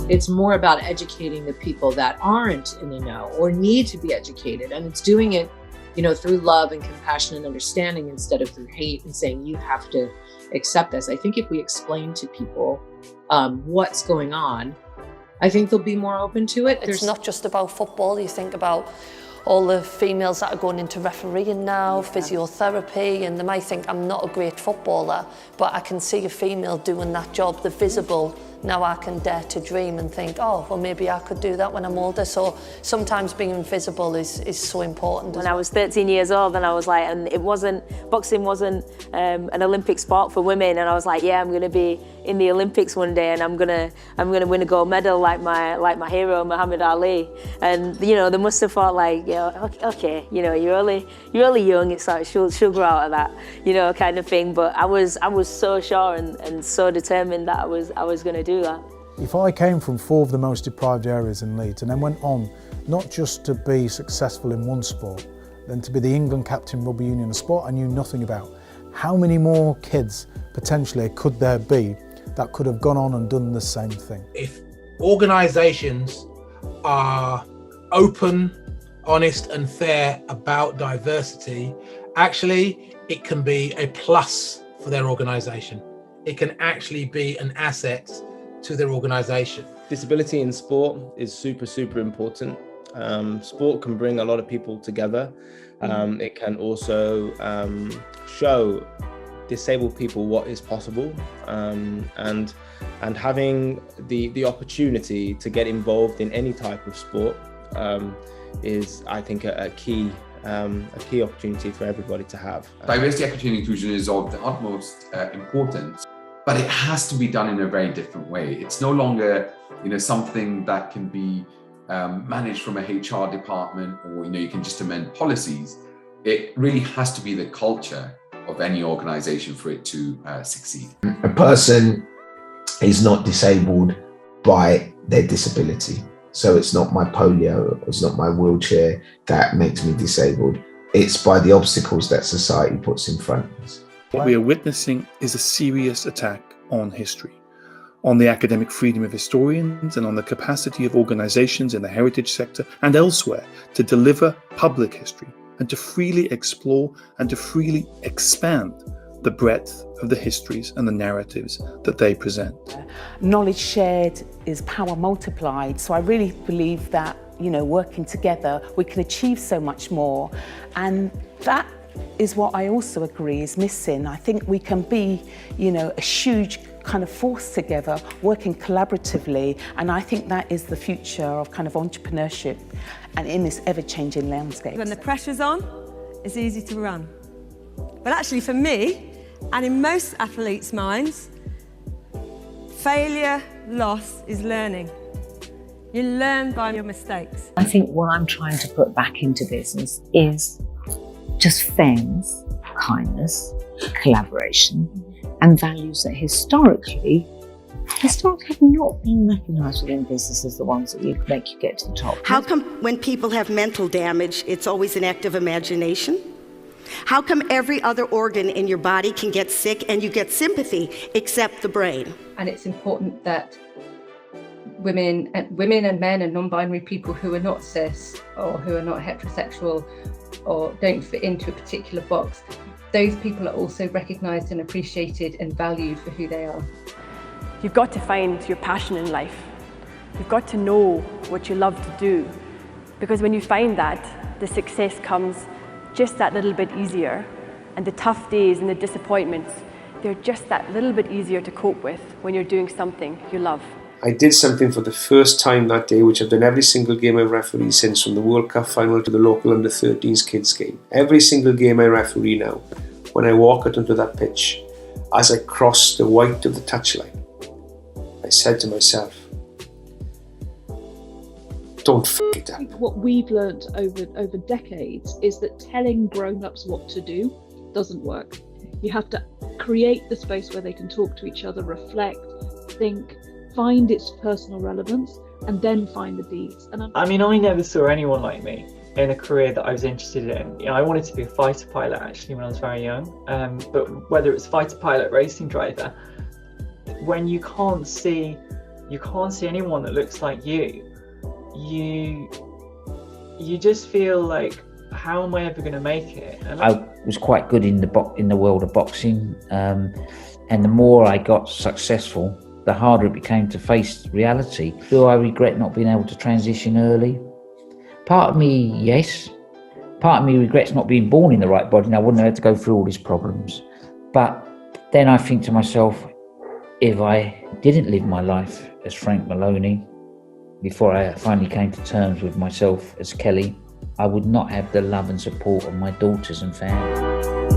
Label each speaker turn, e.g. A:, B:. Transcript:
A: It's more about educating the people that aren't in the know or need to be educated. And it's doing it, through love and compassion and understanding instead of through hate and saying you have to accept this. I think if we explain to people what's going on, I think they'll be more open to it.
B: It's not just about football. You think about all the females that are going into refereeing now, physiotherapy, and they might think, I'm not a great footballer, but I can see a female doing that job, the visible. Now I can dare to dream and think, oh, well, maybe I could do that when I'm older. So sometimes being visible is so important.
C: When I was 13 years old, and I was like, and boxing wasn't an Olympic sport for women, and I was like, yeah, I'm going to be in the Olympics one day, and I'm gonna win a gold medal like my hero Muhammad Ali. And they must have thought like, okay, you're only young. It's like she'll grow out of that, kind of thing. But I was so sure and so determined that I was going to do that.
D: If I came from 4 of the most deprived areas in Leeds and then went on not just to be successful in one sport, then to be the England captain rugby union, a sport I knew nothing about, how many more kids potentially could there be that could have gone on and done the same thing?
E: If organisations are open, honest and fair about diversity, actually it can be a plus for their organisation. It can actually be an asset to their organisation.
F: Disability in sport is super, super important. Sport can bring a lot of people together. It can also show disabled people what is possible, and having the opportunity to get involved in any type of sport is, I think, a key opportunity for everybody to have.
G: Diversity, equity and inclusion is of the utmost importance, but it has to be done in a very different way. It's no longer something that can be managed from a HR department, or you can just amend policies. It really has to be the culture of any organisation for it to succeed.
H: A person is not disabled by their disability. So it's not my polio, it's not my wheelchair that makes me disabled. It's by the obstacles that society puts in front of us.
I: What we are witnessing is a serious attack on history, on the academic freedom of historians, and on the capacity of organisations in the heritage sector and elsewhere to deliver public history and to freely explore and to freely expand the breadth of the histories and the narratives that they present.
J: Knowledge shared is power multiplied. So I really believe that, working together, we can achieve so much more. And that is what I also agree is missing. I think we can be, a huge kind of force together, working collaboratively. And I think that is the future of kind of entrepreneurship and in this ever-changing landscape.
K: When the pressure's on, it's easy to run. But actually for me, and in most athletes' minds, failure, loss is learning. You learn by your mistakes.
L: I think what I'm trying to put back into business is just fairness, kindness, collaboration, and values that historically have not been recognised within business as the ones that make you get to the top.
M: How come when people have mental damage, it's always an act of imagination? How come every other organ in your body can get sick and you get sympathy except the brain?
N: And it's important that women and men and non-binary people who are not cis or who are not heterosexual or don't fit into a particular box, those people are also recognised and appreciated and valued for who they are.
O: You've got to find your passion in life. You've got to know what you love to do, because when you find that, the success comes just that little bit easier, and the tough days and the disappointments, they're just that little bit easier to cope with when you're doing something you love.
P: I did something for the first time that day, which I've done every single game I've refereed since, from the World Cup final to the local under-13s kids game. Every single game I referee now, when I walk out onto that pitch, as I cross the white of the touchline, I said to myself, don't f*** it up.
Q: What we've learned over decades is that telling grown-ups what to do doesn't work. You have to create the space where they can talk to each other, reflect, think, find its personal relevance, and then find the deeds. And
R: I never saw anyone like me in a career that I was interested in. I wanted to be a fighter pilot actually when I was very young, but whether it's fighter pilot, racing driver, when you can't see you can't see anyone that looks like you, you just feel like, how am I ever going to make it? And
S: I was quite good in the world of boxing, and the more I got successful, the harder it became to face reality. Do I regret not being able to transition early? Part of me, yes. Part of me regrets not being born in the right body, and I wouldn't have had to go through all these problems. But then I think to myself, if I didn't live my life as Frank Maloney, before I finally came to terms with myself as Kellie, I would not have the love and support of my daughters and family.